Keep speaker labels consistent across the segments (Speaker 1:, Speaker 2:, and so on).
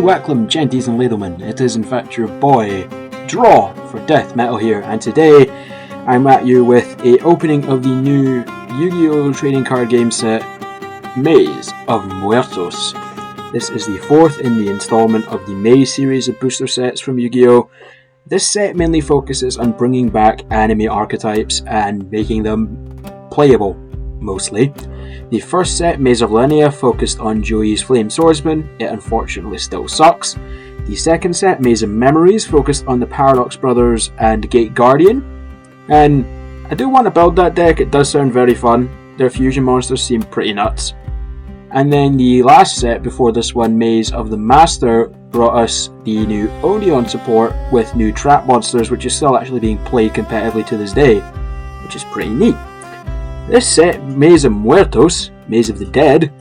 Speaker 1: welcome, genties and ladlemen. It is in fact your boy, Draw for Death Metal here, and today I'm at you with a opening of the new Yu-Gi-Oh! Trading card game set, Maze of Muertos. This is the fourth in the installment of the Maze series of booster sets from Yu-Gi-Oh! This set mainly focuses on bringing back anime archetypes and making them playable, mostly. The first set, Maze of Linnea, focused on Joey's Flame Swordsman. It unfortunately still sucks. The second set, Maze of Memories, focused on the Paradox Brothers and Gate Guardian. And I do want to build that deck, it does sound very fun. Their fusion monsters seem pretty nuts. And then the last set before this one, Maze of the Master, brought us the new Odeon support with new trap monsters, which is still actually being played competitively to this day, which is pretty neat. This set, Maze of Muertos, Maze of the Dead,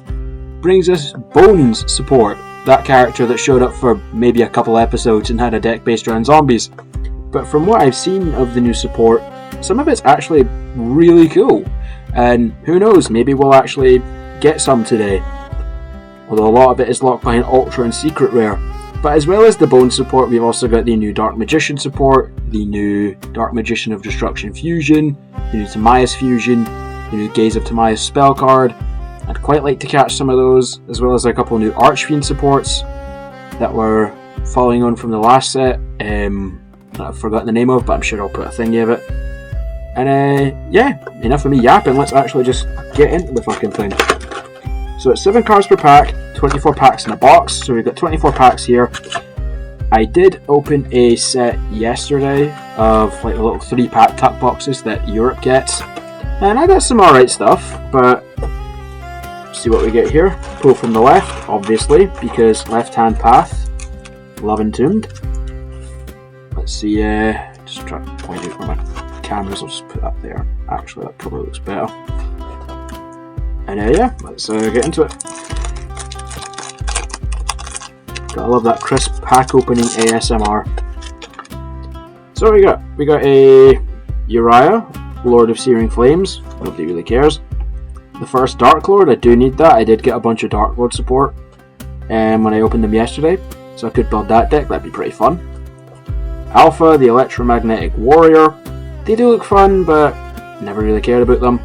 Speaker 1: brings us Bones support, that character that showed up for maybe a couple episodes and had a deck based around zombies. But from what I've seen of the new support, some of it's actually really cool, and who knows, maybe we'll actually get some today. Although a lot of it is locked behind Ultra and Secret Rare. But as well as the Bones support, we've also got the new Dark Magician support, the new Dark Magician of Destruction Fusion, the new Timaeus Fusion, the new Gaze of Timaeus spell card. I'd quite like to catch some of those, as well as a couple new Archfiend supports that were following on from the last set, that I've forgotten the name of, but I'm sure I'll put a thingy of it. And yeah, enough of me yapping, let's actually just get into the fucking thing. So it's 7 cards per pack, 24 packs in a box, so we've got 24 packs here. I did open a set yesterday of like the little 3-pack tuck boxes that Europe gets, and I got some alright stuff, but see what we get here. Pull from the left, obviously, because left-hand path, Love Entombed. Let's see, just try to point out where my cameras, I'll just put that there. Actually, that probably looks better. And yeah, let's get into it. Gotta love that crisp pack opening ASMR. So we got a Uriah, Lord of Searing Flames. Nobody really cares. The first Dark Lord, I do need that. I did get a bunch of Dark Lord support when I opened them yesterday, so I could build that deck. That'd be pretty fun. Alpha, the Electromagnetic Warrior. They do look fun, but never really cared about them.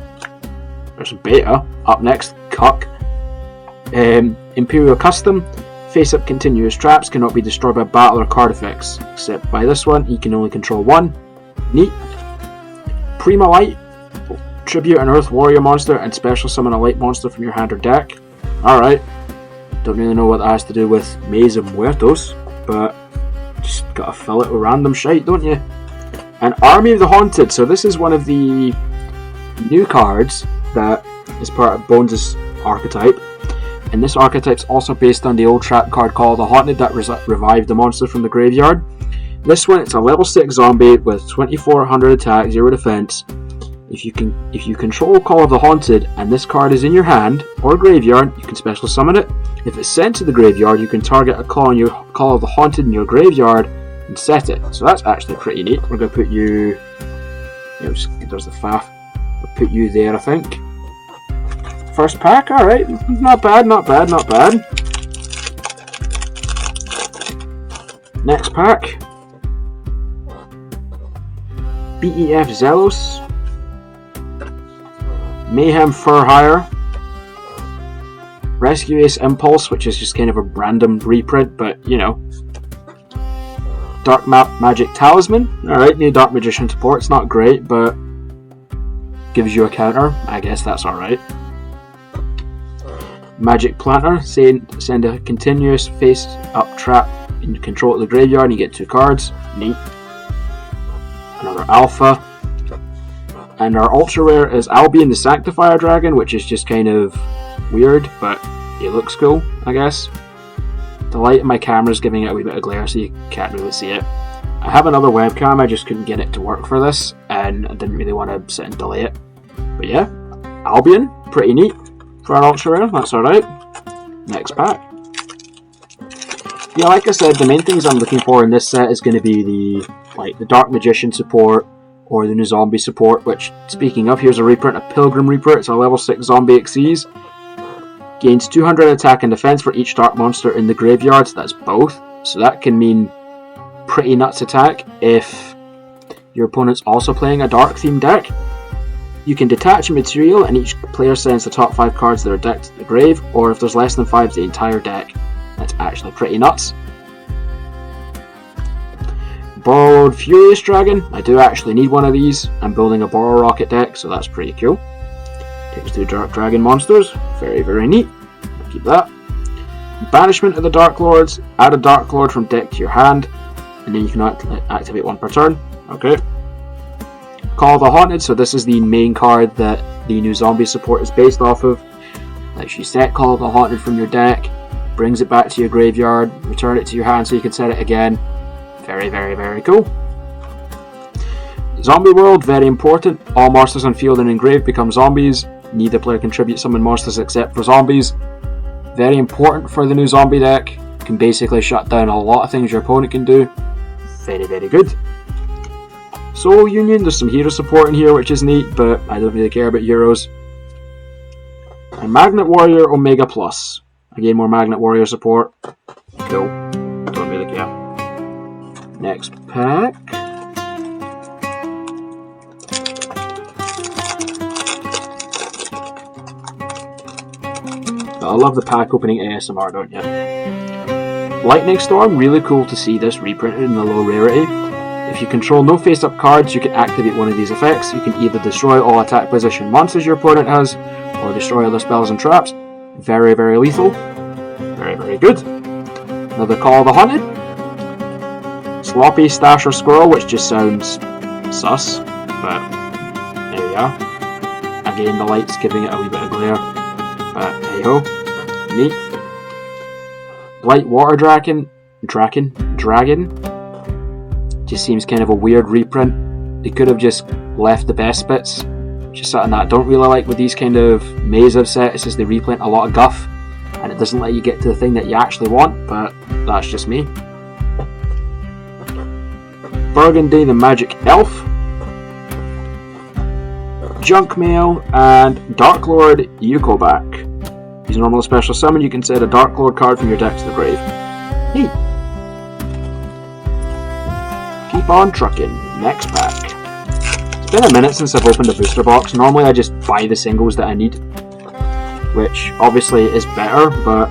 Speaker 1: There's a Beta up next. Cuck. Imperial Custom. Face up continuous traps, cannot be destroyed by battle or card effects, except by this one. He can only control one. Neat. Prima Light. Tribute an Earth Warrior monster and special summon a light monster from your hand or deck. Alright. Don't really know what that has to do with Maze of Muertos, but just gotta fill it with random shite, don't you? An Army of the Haunted. So this is one of the new cards that is part of Bones' archetype. And this archetype's also based on the old trap card called the Haunted that revived the monster from the graveyard. This one, it's a level 6 zombie with 2400 attack, 0 defense. If you control Call of the Haunted and this card is in your hand or graveyard, you can special summon it. If it's sent to the graveyard, you can target a Call of the Haunted in your graveyard and set it. So that's actually pretty neat. We're going to put you... there's the faff. We'll put you there, I think. First pack, alright. Not bad, not bad, not bad. Next pack. BEF Zelos. Mayhem Fur Hire. Rescue Ace Impulse, which is just kind of a random reprint, but you know. Dark Magic Talisman. Alright, new Dark Magician support. It's not great, but gives you a counter. I guess that's alright. Magic Planter. Send a continuous face up trap in control of the graveyard and you get 2 cards. Neat. Another Alpha. And our ultra rare is Albion the Sanctifier Dragon, which is just kind of weird, but it looks cool, I guess. The light in my camera is giving it a wee bit of glare, so you can't really see it. I have another webcam, I just couldn't get it to work for this, and I didn't really want to sit and delay it. But yeah, Albion, pretty neat for an ultra rare, that's alright. Next pack. Yeah, like I said, the main things I'm looking for in this set is going to be the Dark Magician support, or the new zombie support, which, speaking of, here's a reprint, a Pilgrim reprint. It's a level 6 zombie Xyz. Gains 200 attack and defense for each dark monster in the graveyard. That's both. So that can mean pretty nuts attack if your opponent's also playing a dark themed deck. You can detach a material and each player sends the top 5 cards that are decked to the grave, or if there's less than 5, the entire deck. That's actually pretty nuts. Borrowed Furious Dragon. I do actually need one of these. I'm building a Borrow Rocket deck, so that's pretty cool. Takes 2 Dark Dragon monsters. Very, very neat. I'll keep that. Banishment of the Dark Lords. Add a Dark Lord from deck to your hand, and then you can activate 1 per turn. Okay. Call of the Haunted. So this is the main card that the new zombie support is based off of. Lets you set Call of the Haunted from your deck, brings it back to your graveyard, return it to your hand so you can set it again. Very, very, very cool. Zombie World, very important. All monsters on field and in grave become zombies. Neither player contributes summon monsters except for zombies. Very important for the new zombie deck. Can basically shut down a lot of things your opponent can do. Very, very good. Soul Union, there's some hero support in here which is neat, but I don't really care about heroes. And Magnet Warrior Omega Plus. Again, more Magnet Warrior support. Cool. Don't really care. Next pack. I love the pack opening ASMR, don't you? Lightning Storm, really cool to see this reprinted in the low rarity. If you control no face-up cards, you can activate one of these effects. You can either destroy all attack position monsters your opponent has, or destroy other spells and traps. Very, very lethal. Very, very good. Another Call of the Haunted. Sloppy Stasher Squirrel, which just sounds sus, but there we are. Again, the light's giving it a wee bit of glare, but hey ho, neat. Blight Water Dragon. Just seems kind of a weird reprint. They could have just left the best bits, which is something that I don't really like with these kind of Maze sets, is they reprint a lot of guff, and it doesn't let you get to the thing that you actually want, but that's just me. Burgundy the Magic Elf, Junk Mail, and Dark Lord Yukoback. Use normal special summon, you can set a Dark Lord card from your deck to the grave. Neat. Keep on trucking. Next pack. It's been a minute since I've opened a booster box. Normally I just buy the singles that I need, which obviously is better, but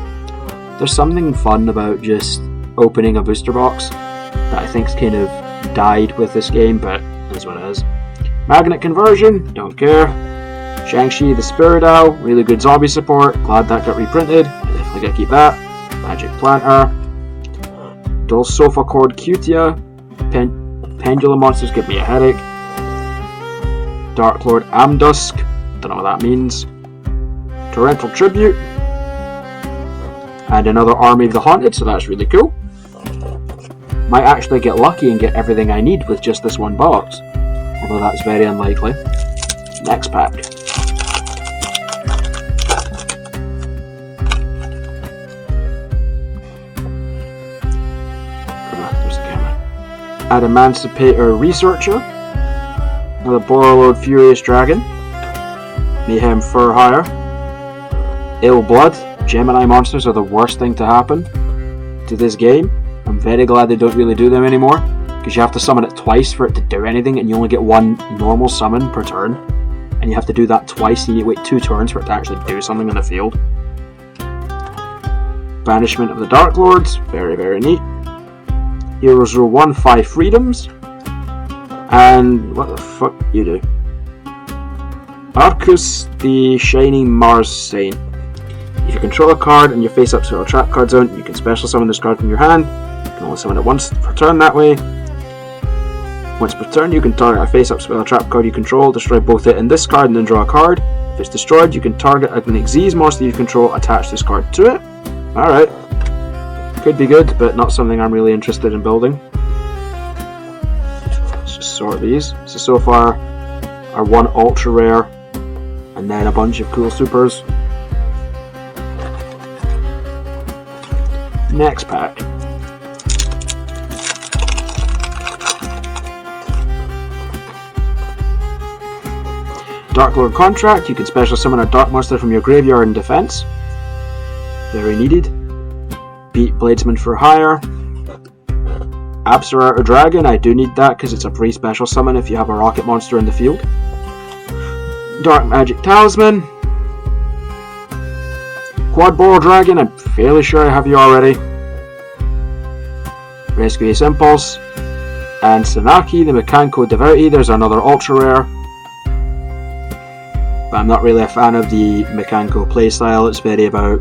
Speaker 1: there's something fun about just opening a booster box that I think's kind of died with this game, but that's what it is. Magnet Conversion, don't care. Shang-Chi the Spirit Owl, really good zombie support, glad that got reprinted, I definitely gotta keep that. Magic Planter. Dual Sofa Cord Cutia. Pendulum monsters give me a headache. Dark Lord Amdusk, don't know what that means. Torrential Tribute. And another Army of the Haunted, so that's really cool. Might actually get lucky and get everything I need with just this one box, although that's very unlikely. Next pack. There's the camera. Adamancipator Researcher. Another Borrowed Furious Dragon. Mayhem Fur Hire. Ill Blood. Gemini monsters are the worst thing to happen to this game. I'm very glad they don't really do them anymore, because you have to summon it twice for it to do anything, and you only get one normal summon per turn, and you have to do that twice, and you wait 2 turns for it to actually do something in the field. Banishment of the Dark Lords, very, very neat. Heroes Rule 1, 5 freedoms. And what the fuck you do? Arcus the Shining Mars Saint. If you control a card and you face up to a trap card zone, you can special summon this card from your hand. You can only summon it once per turn that way. Once per turn, you can target a face-up spell trap card you control, destroy both it and this card, and then draw a card. If it's destroyed, you can target an Xyz monster you control, attach this card to it. Alright. Could be good, but not something I'm really interested in building. Let's just sort these. So far, our one ultra rare, and then a bunch of cool supers. Next pack. Dark Lord Contract, you can special summon a dark monster from your graveyard in defense. Very needed. Beat Bladesman for hire. Absorata Dragon, I do need that because it's a free special summon if you have a rocket monster in the field. Dark Magic Talisman. Quad Ball Dragon, I'm fairly sure I have you already. Rescue Ace Impulse. And Sanaki, the Mechanical Devotee, there's another ultra rare. But I'm not really a fan of the mechanical playstyle. It's very about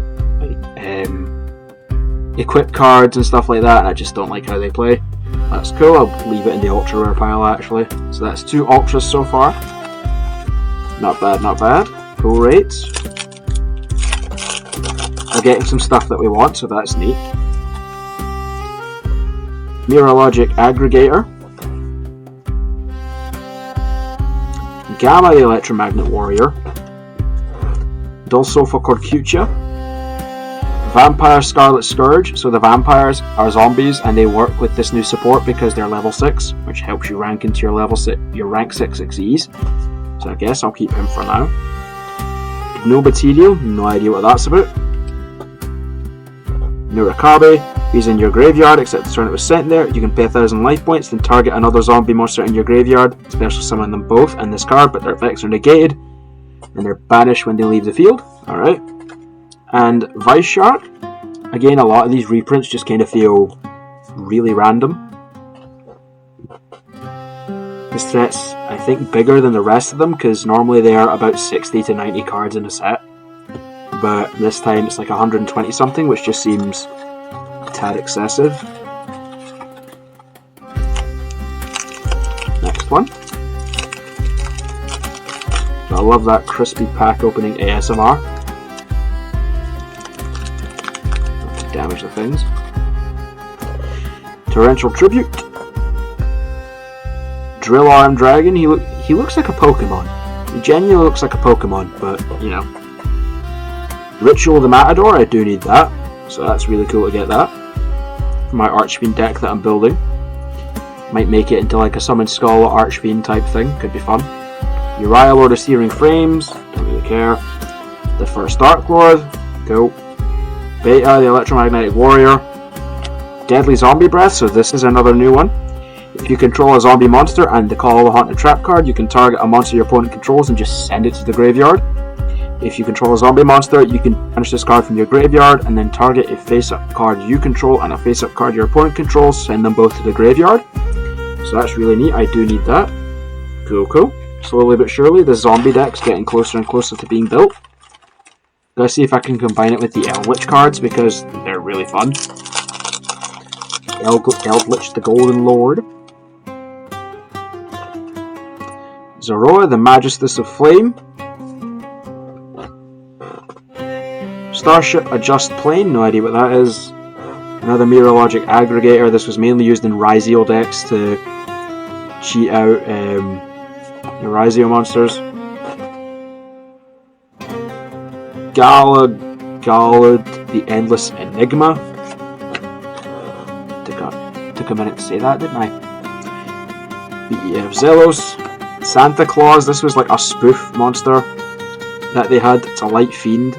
Speaker 1: equip cards and stuff like that, and I just don't like how they play. That's cool, I'll leave it in the ultra rare pile actually. So that's 2 ultras so far. Not bad, not bad. Cool rates. We're getting some stuff that we want, so that's neat. Mirrologic Aggregator. Gamma the Electromagnet Warrior. Dulsofa Corcutia. Vampire Scarlet Scourge. So the vampires are zombies and they work with this new support because they're level 6, which helps you rank into your rank 6 Xyz. So I guess I'll keep him for now. No material, no idea what that's about. Nurikabe. He's in your graveyard, except the turn it was sent there. You can pay 1,000 life points, then target another zombie monster in your graveyard. Special summon them both in this card, but their effects are negated. And they're banished when they leave the field. Alright. And Vice Shark. Again, a lot of these reprints just kind of feel really random. This threat's, I think, bigger than the rest of them, because normally they are about 60 to 90 cards in a set. But this time it's like 120 something, which just seems a tad excessive. Next one. I love that crispy pack opening ASMR. Damage the things. Torrential Tribute. Drill Arm Dragon. He looks like a Pokemon. He genuinely looks like a Pokemon, but you know. Ritual the Matador. I do need that, so that's really cool to get that for my Archfiend deck that I'm building. Might make it into like a Summon Skull Archfiend type thing. Could be fun. Uriah, Lord of Searing Frames. Don't really care. The first Dark Lord. Cool. Beta, the Electromagnetic Warrior. Deadly Zombie Breath, so this is another new one. If you control a zombie monster and the Call of the Haunted Trap card, you can target a monster your opponent controls and just send it to the graveyard. If you control a zombie monster, you can banish this card from your graveyard and then target a face-up card you control and a face-up card your opponent controls, send them both to the graveyard. So that's really neat, I do need that. Cool, cool. Slowly but surely, the zombie deck's getting closer and closer to being built. Gotta see if I can combine it with the Eldritch cards because they're really fun. Eldritch the Golden Lord. Zoroa, the Magistus of Flame. Starship Adjust Plane, no idea what that is. Another Mirrologic Aggregator. This was mainly used in Ryzeo decks to cheat out the Ryzeo monsters. Galad, the Endless Enigma. Took a minute to say that, didn't I? Zelos. Santa Claus, this was like a spoof monster that they had. It's a light fiend.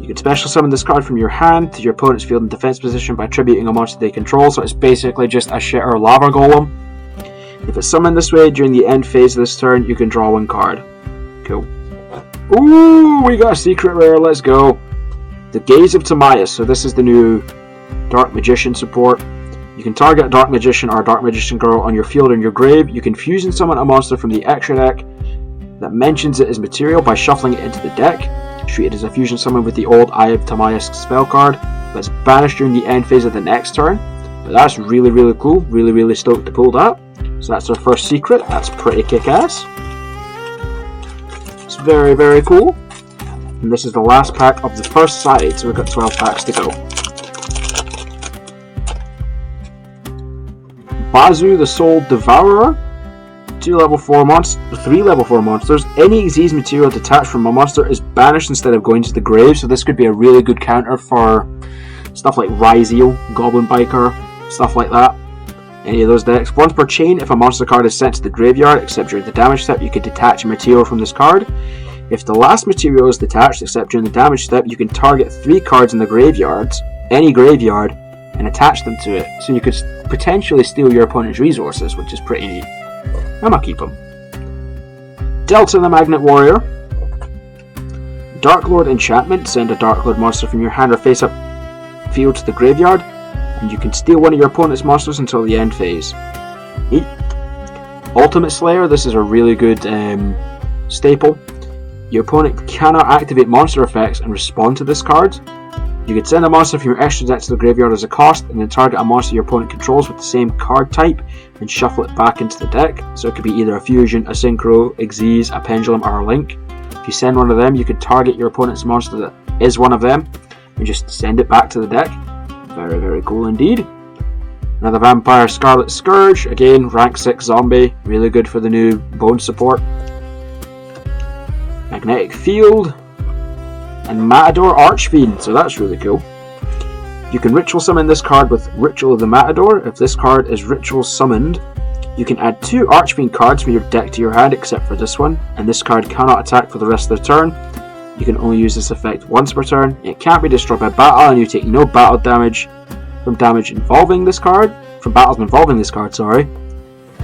Speaker 1: You can special summon this card from your hand to your opponent's field and defense position by tributing a monster they control, so it's basically just a shitter lava golem. If it's summoned this way during the end phase of this turn, you can draw one card. Cool. Ooh, we got a secret rare, let's go. The Gaze of Timaeus, so this is the new Dark Magician support. You can target a Dark Magician or a Dark Magician girl on your field or in your grave. You can fusion summon a monster from the extra deck that mentions it as material by shuffling it into the deck. Treat it as a fusion summon with the old Eye of Timaeus spell card that's banished during the end phase of the next turn. But that's really, really cool. Really, really stoked to pull that. So that's our first secret. That's pretty kick-ass. It's very, very cool. And this is the last pack of the first side, so we've got 12 packs to go. Bazu, the Soul Devourer. 3 level 4 monsters. Any Xyz material detached from a monster is banished instead of going to the grave, so this could be a really good counter for stuff like Ryzeo, Goblin Biker, stuff like that. Any of those decks. Once per chain, if a monster card is sent to the graveyard, except during the damage step, you can detach a material from this card. If the last material is detached except during the damage step, you can target 3 cards in the graveyards, any graveyard, and attach them to it. So you could potentially steal your opponent's resources, which is pretty neat. I'm gonna keep them. Delta the Magnet Warrior. Dark Lord enchantment. Send a Dark Lord monster from your hand or face up field to the graveyard, and you can steal one of your opponent's monsters until the end phase. Neat. Ultimate Slayer. This is a really good staple. Your opponent cannot activate monster effects and respond to this card. You can send a monster from your extra deck to the graveyard as a cost, and then target a monster your opponent controls with the same card type, and shuffle it back into the deck. So it could be either a Fusion, a Synchro, Xyz, a Pendulum, or a Link. If you send one of them, you can target your opponent's monster that is one of them, and just send it back to the deck. Very, very cool indeed. Another Vampire Scarlet Scourge, again, rank 6 zombie, really good for the new bone support. Magnetic Field, and Matador Archfiend, so that's really cool. You can ritual summon this card with Ritual of the Matador. If this card is ritual summoned, you can add 2 Archfiend cards from your deck to your hand except for this one, and this card cannot attack for the rest of the turn. You can only use this effect once per turn. It can't be destroyed by battle, and you take no battle damage from battles involving this card, sorry.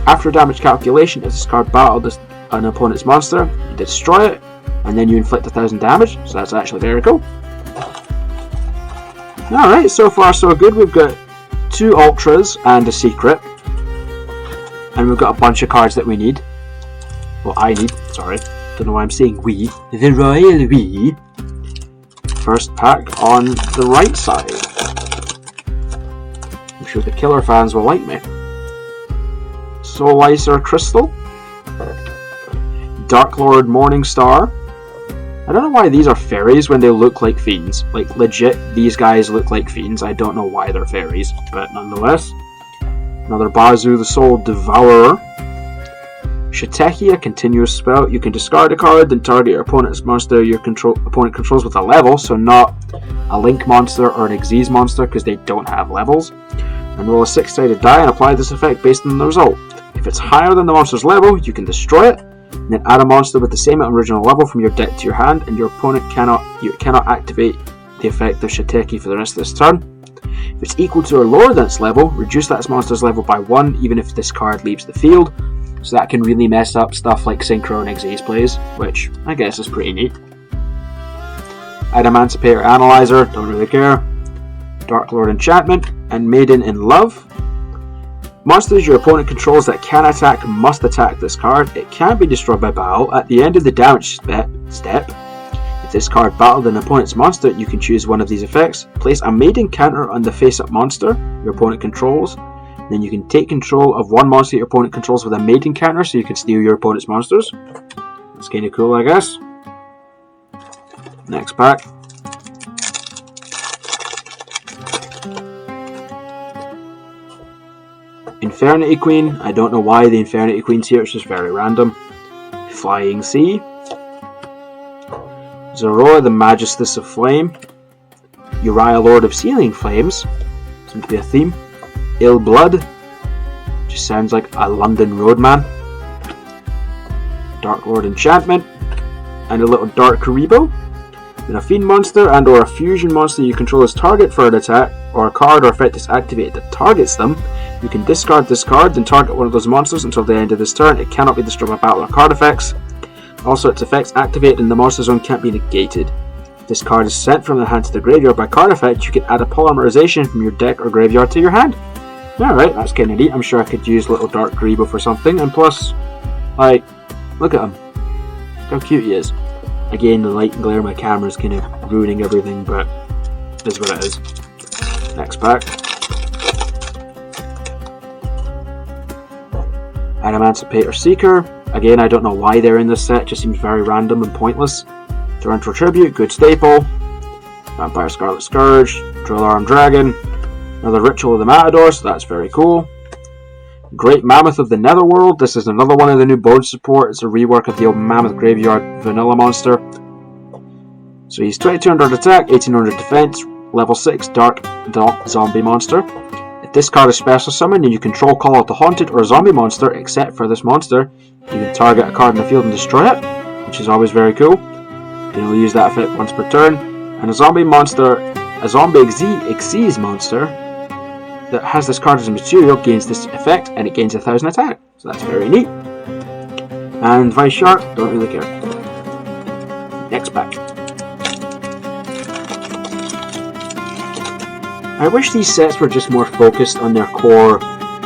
Speaker 1: After damage calculation, if this card battled an opponent's monster, you destroy it, and then you inflict 1000 damage, so that's actually very cool. Alright, so far so good. We've got 2 Ultras and a Secret, and we've got a bunch of cards that we need. Well, I need, sorry. Don't know why I'm saying we. The royal we. First pack on the right side. I'm sure the killer fans will like me. Soulicer Crystal. Dark Lord Morningstar. I don't know why these are fairies when they look like fiends. Like, legit, these guys look like fiends. I don't know why they're fairies, but nonetheless. Another Bazu the Soul Devourer. Shiteki, a continuous spell. You can discard a card, then target your opponent's monster your opponent controls with a level, so not a Link monster or an Xyz monster, because they don't have levels. And roll a 6-sided die and apply this effect based on the result. If it's higher than the monster's level, you can destroy it, and then add a monster with the same original level from your deck to your hand, and your opponent cannot activate the effect of Shiteki for the rest of this turn. If it's equal to or lower than its level, reduce that monster's level by 1, even if this card leaves the field. So that can really mess up stuff like Synchro and Xyz plays, which I guess is pretty neat. Adamantipator Analyzer, don't really care. Dark Lord Enchantment, and Maiden in Love. Monsters your opponent controls that can attack must attack this card. It can't be destroyed by battle. At the end of the damage step, if this card battled an opponent's monster, you can choose one of these effects. Place a Maiden counter on the face-up monster your opponent controls. Then you can take control of one monster your opponent controls with a Maiden counter, so you can steal your opponent's monsters. That's kind of cool, I guess. Next pack. Infernity Queen. I don't know why the Infernity Queen's here, it's just very random. Flying Sea. Zorora, the Magistus of Flame. Uriah, Lord of Sealing Flames. Seems to be a theme. Ill Blood. Just sounds like a London roadman. Dark Lord Enchantment. And a little Dark Karibo. When a Fiend monster and or a Fusion monster you control is target for an attack, or a card or effect is activated that targets them, you can discard this card and target one of those monsters until the end of this turn. It cannot be destroyed by battle or card effects. Also, its effects activate and the monster zone can't be negated. If this card is sent from the hand to the graveyard by card effect, you can add a polymerization from your deck or graveyard to your hand. Alright, that's kinda neat. I'm sure I could use little Dark Karibo for something, and plus, like, look at him. Look how cute he is. Again, the light and glare of my camera is kind of ruining everything, but it is what it is. Next pack. Adamantipator Seeker. Again, I don't know why they're in this set, just seems very random and pointless. Torrential Tribute, good staple. Vampire Scarlet Scourge. Drill Arm Dragon. Another Ritual of the Matador, so that's very cool. Great Mammoth of the Netherworld. This is another one of the new bone support. It's a rework of the old Mammoth Graveyard Vanilla monster. So he's 2200 attack, 1800 defense, level 6 Dark Zombie monster. If this card is special summoned and you control call out the Haunted or Zombie monster, except for this monster, you can target a card in the field and destroy it, which is always very cool. can only use that effect once per turn. And a zombie Xyz monster that has this card as a material gains this effect, and it gains 1000 attack. So that's very neat. And Vice Shark, don't really care. Next pack. I wish these sets were just more focused on their core,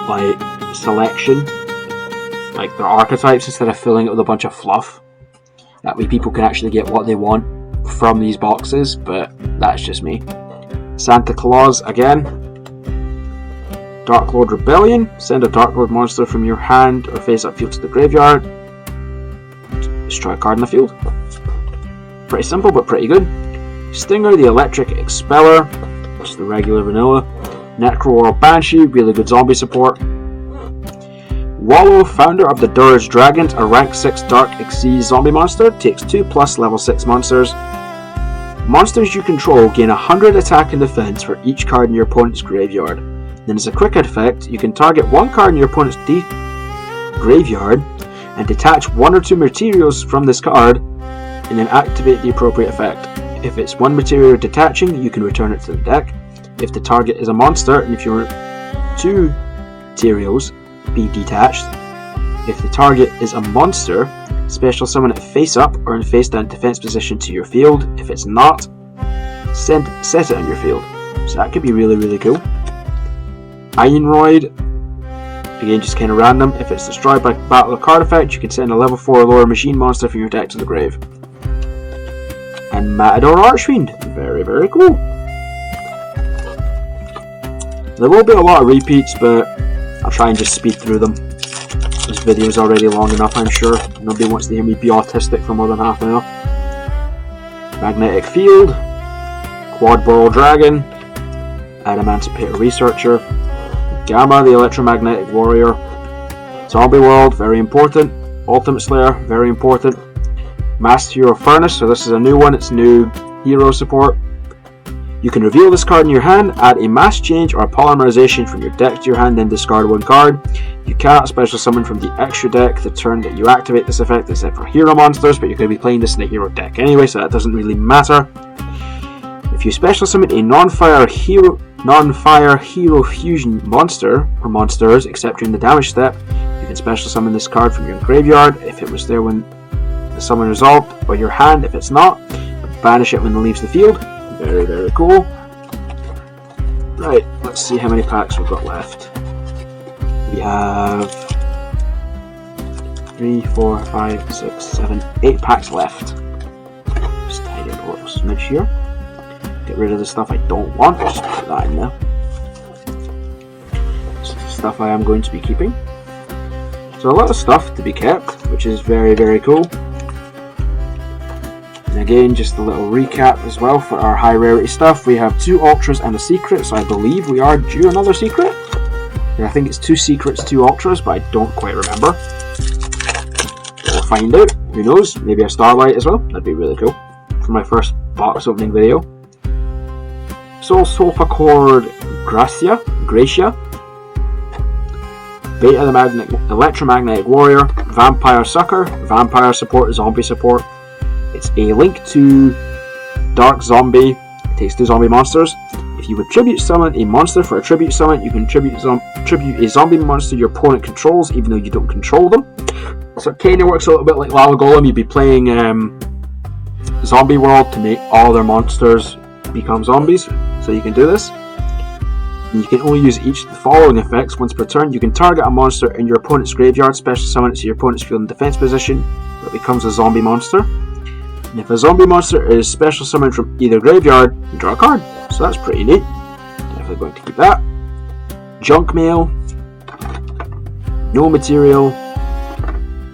Speaker 1: like, selection, like their archetypes, instead of filling it with a bunch of fluff. That way people can actually get what they want from these boxes, but that's just me. Santa Claus again. Dark Lord Rebellion. Send a Dark Lord monster from your hand or face up field to the graveyard. Destroy a card in the field. Pretty simple, but pretty good. Stinger, the Electric Expeller, which is the regular vanilla. Necro or Banshee, really good zombie support. Wallow, founder of the Durage Dragons, a rank 6 Dark Xyz zombie monster, takes 2+ level 6 monsters. Monsters you control gain 100 attack and defense for each card in your opponent's graveyard. Then as a quick effect, you can target one card in your opponent's graveyard and detach one or two materials from this card and then activate the appropriate effect. If it's one material detaching, you can return it to the deck. If the target is a monster, and if your two materials be detached. If the target is a monster, special summon it face up or in face down defense position to your field. If it's not, set it on your field. So that could be really, really cool. Ironroid, again just kind of random. If it's destroyed by battle or card effect, you can send a level 4 or lower machine monster from your deck to the grave. And Matador Archfiend, very, very cool. There will be a lot of repeats, but I'll try and just speed through them. This video is already long enough, I'm sure. Nobody wants to hear me be autistic for more than half an hour. Magnetic Field, Quad Burrow Dragon, Adamancipator Researcher, Gamma, the Electromagnetic Warrior, Zombie World, very important, Ultimate Slayer, very important, Masked Hero Furnace, so this is a new one, it's new hero support. You can reveal this card in your hand, add a mass change or a polymerization from your deck to your hand, then discard one card. You cannot special summon from the extra deck the turn that you activate this effect, except for hero monsters, but you're going to be playing this in a hero deck anyway, so that doesn't really matter. If you special summon a non-fire hero fusion monster, or monsters, except during the damage step, you can special summon this card from your graveyard if it was there when the summon resolved, or your hand if it's not. Banish it when it leaves the field. Very, very cool. Right, let's see how many packs we've got left. We have 3, 4, 5, 6, 7, 8 packs left. Just tidy up a little smidge here. Get rid of the stuff I don't want, just put that in there. This is the stuff I am going to be keeping. So a lot of stuff to be kept, which is very, very cool. And again, just a little recap as well for our high rarity stuff. We have 2 ultras and a secret, so I believe we are due another secret. And I think it's 2 secrets, 2 ultras, but I don't quite remember. We'll find out. Who knows? Maybe a Starlight as well. That'd be really cool for my first box opening video. Soul Sofa Cord Gracia. Beta the Electromagnetic Warrior. Vampire Sucker. Vampire support, zombie support. It's a link to Dark Zombie. It takes 2 zombie monsters. If you would tribute summon a monster for a tribute summon, you can tribute a zombie monster your opponent controls, even though you don't control them. So it kind of works a little bit like Lava Golem. You'd be playing Zombie World to make all their monsters become zombies. So you can do this. And you can only use each of the following effects once per turn. You can target a monster in your opponent's graveyard, special summon it to your opponent's field and defense position, so it becomes a zombie monster. And if a zombie monster is special summoned from either graveyard, you draw a card. So that's pretty neat. Definitely going to keep that. Junk Mail. No Material.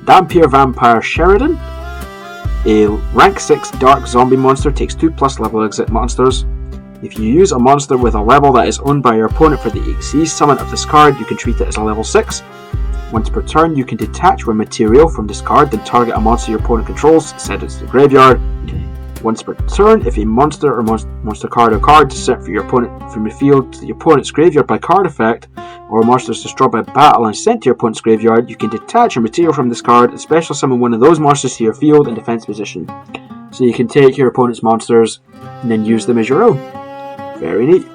Speaker 1: Dampier Vampire Sheridan. A rank 6 dark zombie monster, takes 2+ level exit monsters. If you use a monster with a level that is owned by your opponent for the Xyz summon of this card, you can treat it as a level 6. Once per turn, you can detach one material from this card, then target a monster your opponent controls, send it to the graveyard. Once per turn, if a monster or monster card or card is sent from your opponent from your field to your opponent's graveyard by card effect, or a monster is destroyed by battle and sent to your opponent's graveyard, you can detach a material from this card and special summon one of those monsters to your field and defense position. So you can take your opponent's monsters and then use them as your own. Very neat.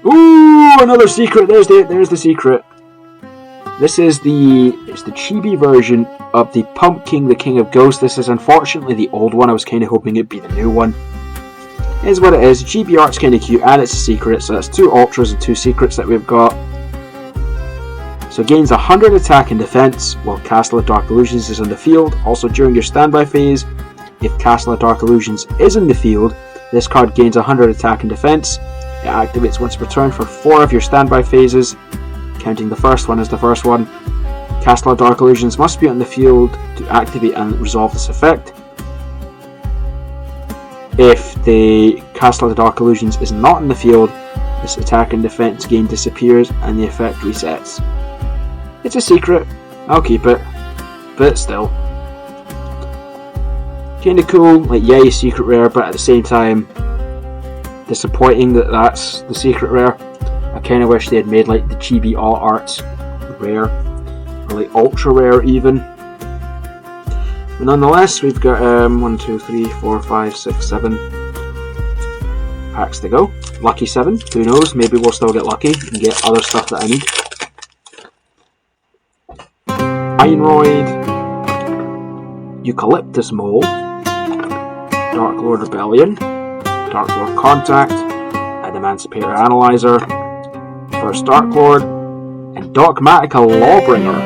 Speaker 1: Ooh, another secret. There's the secret. This is the chibi version of the Pumpkin, the King of Ghosts. This is unfortunately the old one. I was kind of hoping it'd be the new one. Is what it is. Chibi art's kind of cute, and it's a secret. So that's 2 ultras and 2 secrets that we've got. So gains 100 attack and defense while Castle of Dark Illusions is on the field. Also during your standby phase, if Castle of Dark Illusions is in the field, this card gains 100 attack and defense. It activates once per turn for 4 of your standby phases, counting the first one as the first one. Castle of Dark Illusions must be on the field to activate and resolve this effect. If the Castle of Dark Illusions is not in the field, this attack and defense gain disappears and the effect resets. It's a secret, I'll keep it, but still. Kinda cool, like yay, secret rare, but at the same time, disappointing that that's the secret rare. I kinda wish they had made like the chibi all arts rare, or like ultra rare even. But nonetheless, we've got 1, 2, 3, 4, 5, 6, 7 packs to go. Lucky 7, who knows, maybe we'll still get lucky and get other stuff that I need. Ironroid, Eucalyptus Mole, Dark Lord Rebellion, Dark Lord Contact, Emancipator Analyzer, First Dark Lord, and Dogmatica Lawbringer.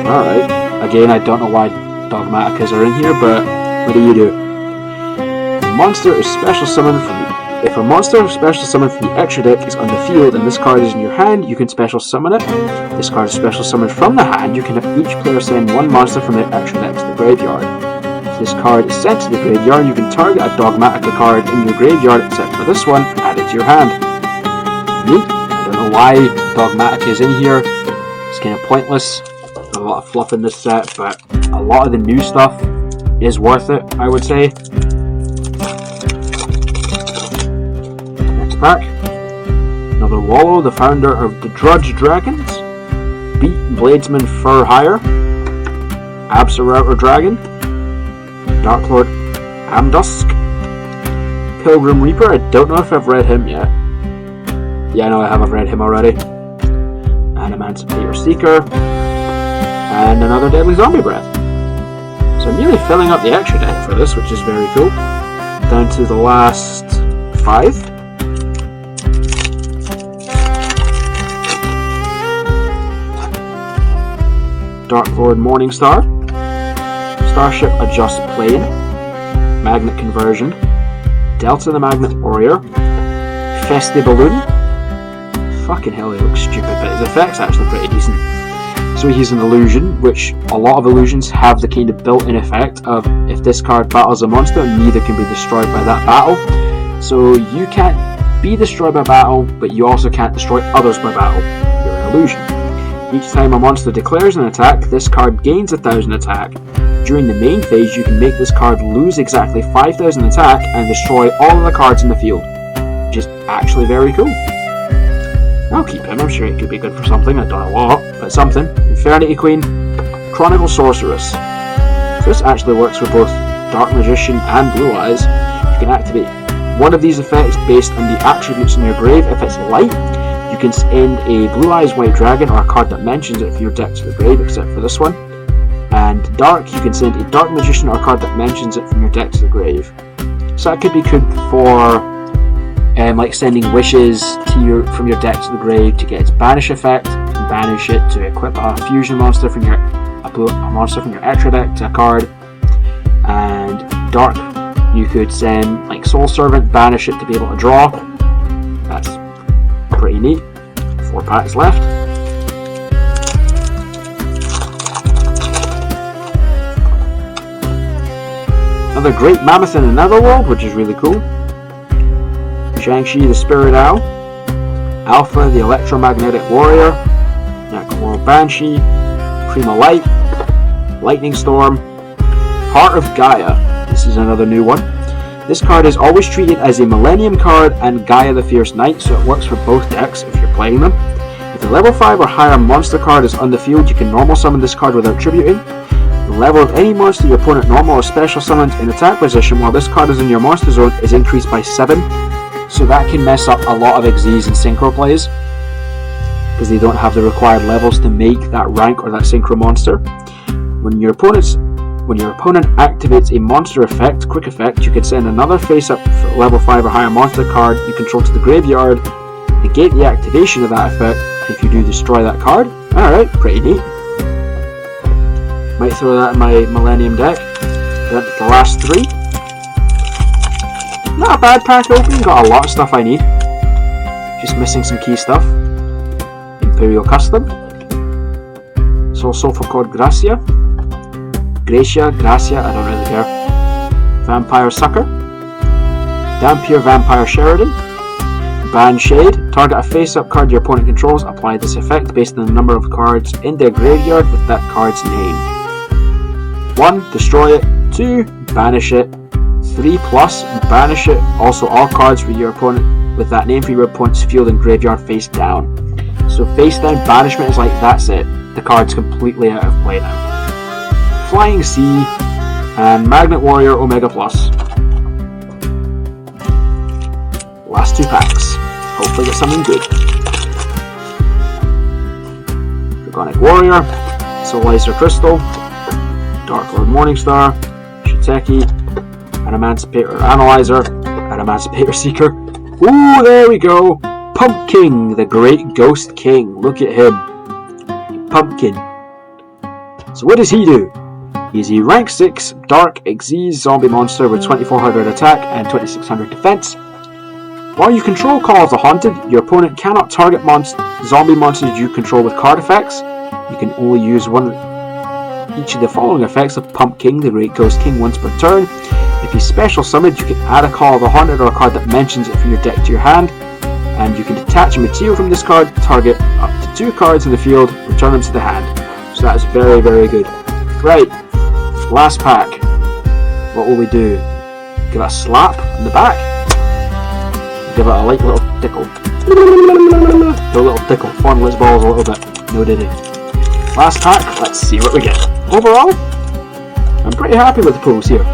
Speaker 1: Alright, again I don't know why Dogmaticas are in here, but what do? A monster is special summoned from If a monster special summoned from the extra deck is on the field and this card is in your hand, you can special summon it. This card is special summoned from the hand. You can have each player send 1 monster from their extra deck to the graveyard. If this card is sent to the graveyard, you can target a Dogmatica card in your graveyard, except for this one, add it to your hand. Neat. I don't know why Dogmatica is in here. It's kind of pointless. A lot of fluff in this set, but a lot of the new stuff is worth it, I would say. Pack. Another Wallow, the founder of the Drudge Dragons, Beat Bladesman Fur Hire, Absol Dragon, Dark Lord Amdusk, Pilgrim Reaper. I don't know if I've read him yet. Yeah, no, I have. I've read him already. And Emancipator Seeker, and another Deadly Zombie Breath. So I'm really filling up the extra deck for this, which is very cool. Down to the last 5. Dark Lord Morningstar, Starship Adjust Plane, Magnet Conversion, Delta the Magnet Warrior, Festi-Balloon. Fucking hell, he looks stupid, but his effect's actually pretty decent. So he's an illusion, which a lot of illusions have the kind of built-in effect of if this card battles a monster, neither can be destroyed by that battle. So you can't be destroyed by battle, but you also can't destroy others by battle. You're an illusion. Each time a monster declares an attack, this card gains 1000 attack. During the main phase, you can make this card lose exactly 5000 attack and destroy all of the cards in the field, which is actually very cool. I'll keep him, I'm sure he could be good for something, I don't know what, but something. Infernity Queen, Chronicle Sorceress. This actually works for both Dark Magician and Blue Eyes. You can activate one of these effects based on the attributes in your grave. If it's light, you can send a Blue Eyes White Dragon or a card that mentions it from your deck to the grave, except for this one. And Dark, you can send a Dark Magician or a card that mentions it from your deck to the grave. So that could be good for like sending wishes to from your deck to the grave to get its banish effect, and banish it to equip a fusion monster from a monster from your extra deck to a card. And Dark, you could send like Soul Servant, banish it to be able to draw. That's pretty neat. 4 packs left. Another Great Mammoth in the Netherworld, which is really cool. Shang-Chi the Spirit Owl, Alpha the Electromagnetic Warrior, Nakamura Banshee, Prima Light, Lightning Storm, Heart of Gaia. This is another new one. This card is always treated as a Millennium card and Gaia the Fierce Knight, so it works for both decks if you're playing them. If a level 5 or higher monster card is on the field, you can normal summon this card without tributing. The level of any monster your opponent normal or special summons in attack position while this card is in your monster zone is increased by 7. So that can mess up a lot of Xyz and synchro plays, because they don't have the required levels to make that rank or that synchro monster. When your opponent activates a monster effect, quick effect, you can send another face-up level 5 or higher monster card you control to the graveyard, negate the activation of that effect, and if you do, destroy that card. Alright, pretty neat. Might throw that in my Millennium deck. That's the last 3. Not a bad pack opening, got a lot of stuff I need. Just missing some key stuff. Imperial Custom. Soul Cord Gracia, I don't really care. Vampire Sucker. Dampier Vampire Sheridan. Ban Shade. Target a face-up card your opponent controls. Apply this effect based on the number of cards in their graveyard with that card's name. 1. Destroy it. 2. Banish it. 3 plus. Banish it. Also all cards for your opponent with that name for your opponent's field and graveyard face down. So face down banishment is like, that's it. The card's completely out of play now. Flying Sea, and Magnet Warrior Omega Plus. Last 2 packs. Hopefully get something good. Draconic Warrior, Soullizer Crystal, Dark Lord Morningstar, Shiteki, Emancipator Analyzer, and Emancipator Seeker. Ooh, there we go! Pumpkin, the Great Ghost King. Look at him. Pumpkin. So what does he do? He's a rank 6 Dark Xyz zombie monster with 2400 attack and 2600 defense. While you control Call of the Haunted, your opponent cannot target zombie monsters you control with card effects. You can only use each of the following effects of Pumpkin, the Great Ghost King, once per turn. If he's special summoned, you can add a Call of the Haunted or a card that mentions it from your deck to your hand. And you can detach a material from this card, target up to 2 cards in the field, return them to the hand. So that is very, very good. Right, last pack. What will we do? Give it a slap on the back. Give it a light little tickle. Do a little tickle, fondle its balls a little bit. No diddy. Last pack, let's see what we get. Overall, I'm pretty happy with the pulls here.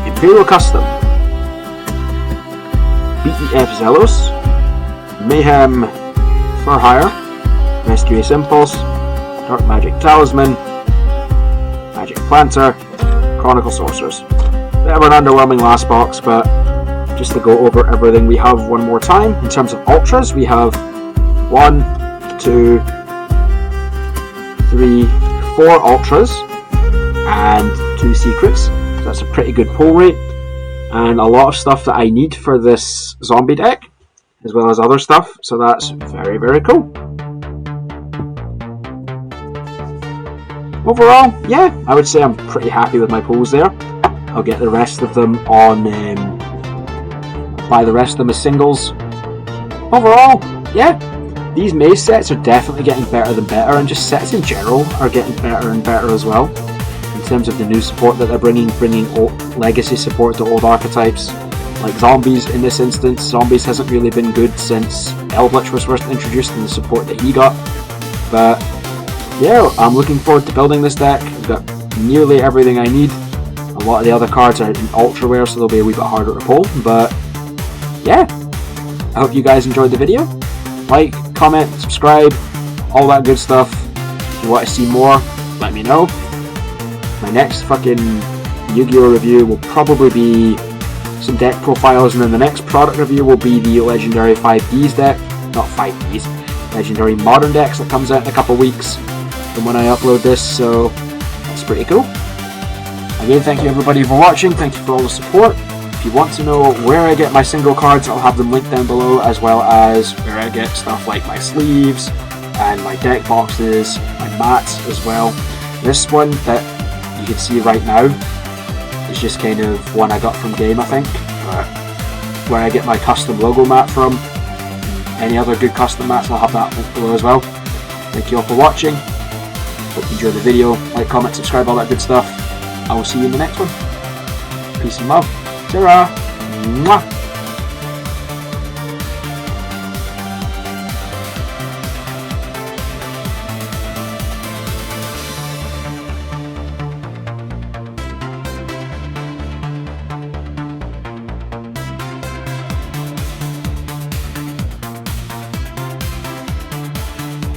Speaker 1: Imperial Custom. BEF Zelos, Mayhem for Hire, Rescuous Impulse, Dark Magic Talisman, Magic Planter, Chronicle Sorcerers. Bit of an underwhelming last box, but just to go over everything we have one more time. In terms of Ultras, we have 1, 2, 3, 4 Ultras and 2 Secrets. So that's a pretty good pull rate. And a lot of stuff that I need for this zombie deck, as well as other stuff, so that's very, very cool. Overall, yeah, I would say I'm pretty happy with my pulls there. I'll get the rest of them on, buy the rest of them as singles. Overall, yeah, these maze sets are definitely getting better than better, and just sets in general are getting better and better as well. In terms of the new support that they're bringing old legacy support to old archetypes, like zombies in this instance. Zombies hasn't really been good since Eldritch was first introduced and the support that he got. But yeah, I'm looking forward to building this deck. I've got nearly everything I need. A lot of the other cards are in ultra rare, so they'll be a wee bit harder to pull. But yeah, I hope you guys enjoyed the video. Like, comment, subscribe, all that good stuff. If you want to see more, let me know. My next fucking Yu-Gi-Oh review will probably be some deck profiles, and then the next product review will be the Legendary 5Ds deck. Not 5Ds, Legendary Modern decks that comes out in a couple weeks from when I upload this, so that's pretty cool. Again, thank you everybody for watching, thank you for all the support. If you want to know where I get my single cards, I'll have them linked down below, as well as where I get stuff like my sleeves and my deck boxes, my mats as well. This one that you can see right now is just kind of one I got from Game, I think, but where I get my custom logo mat from. Any other good custom mats, I'll have that linked below as well. Thank you all for watching. Hope you enjoyed the video. Like, comment, subscribe, all that good stuff. I will see you in the next one. Peace and love. Ta-ra! Mwah!